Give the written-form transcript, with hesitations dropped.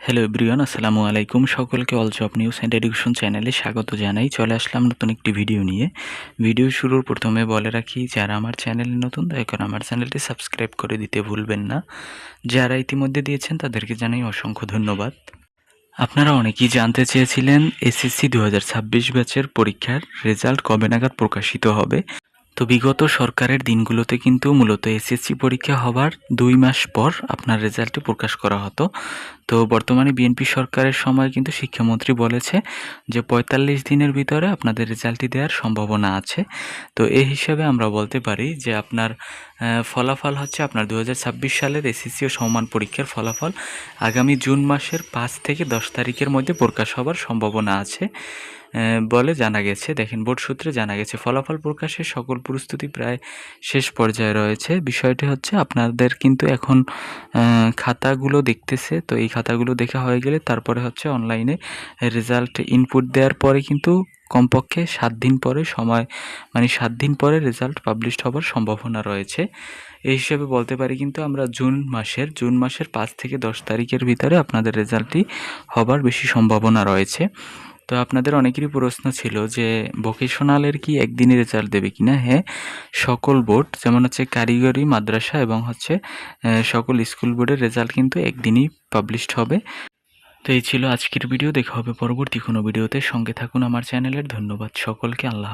Hello everyone, আসসালামু আলাইকুম। সকলকে all job news and education চ্যানেলে স্বাগত জানাই। চলে আসলাম নতুন একটি ভিডিও নিয়ে। ভিডিও শুরুর প্রথমে বলে রাখি, যারা আমার চ্যানেলে নতুন দয়া করে আমার চ্যানেলটি সাবস্ক্রাইব করে দিতে ভুলবেন না। যারা ইতিমধ্যে দিয়েছেন তাদেরকে জানাই অসংখ্য ধন্যবাদ। আপনারা অনেকেই জানতে চেয়েছিলেন এসএসসি 2026 ব্যাচের পরীক্ষার রেজাল্ট কবে নাগাদ প্রকাশিত হবে। তো বিগত সরকারের দিনগুলোতে কিন্তু মূলত এসএসসি পরীক্ষা হবার 2 মাস পর আপনার রেজাল্টটি প্রকাশ করা হতো। তো বর্তমানে বিএনপি সরকারের সময় কিন্তু শিক্ষামন্ত্রী বলেছে যে 45 দিনের ভিতরে আপনাদের রেজাল্টটি দেওয়ার সম্ভাবনা আছে। তো এই হিসাবে আমরা বলতে পারি যে আপনার ফলাফল হচ্ছে আপনার 2026 সালের এসএসসি ও সমমান পরীক্ষার ফলাফল আগামী জুন মাসের 5 থেকে 10 তারিখের মধ্যে প্রকাশ হবার সম্ভাবনা আছে বলে জানা গেছে। দেখেন, বোর্ড সূত্রে জানা গেছে ফলাফল প্রকাশের সকল প্রস্তুতি প্রায় শেষ পর্যায়ে রয়েছে। বিষয়টি হচ্ছে আপনাদের কিন্তু এখন খাতাগুলো দেখতেছে। তো এই খাতাগুলো দেখা হয়ে গেলে তারপরে হচ্ছে অনলাইনে রেজাল্ট ইনপুট দেওয়ার পরে কিন্তু কমপক্ষে 7 দিন পরে মানে 7 দিন পরে রেজাল্ট পাবলিশড হবার সম্ভাবনা রয়েছে। এই হিসেবে বলতে পারি কিন্তু আমরা জুন মাসের 5 থেকে 10 তারিখের ভিতরে আপনাদের রেজাল্টটি হবার বেশি সম্ভাবনা রয়েছে। তো আপনাদের অনেকেরই প্রশ্ন ছিল যে ভোকেশনালের কি একদিনই রেজাল্ট দেবে কিনা? হ্যাঁ, সকল বোর্ড যেমন হচ্ছে কারিগরি, মাদ্রাসা এবং হচ্ছে সকল স্কুল বোর্ডের রেজাল্ট কিন্তু একদিনই পাবলিশড হবে। তো এই ছিল আজকের ভিডিও। দেখা হবে পরবর্তী কোনো ভিডিওতে। সঙ্গে থাকুন আমার চ্যানেলের। ধন্যবাদ সকলকে। আল্লাহ।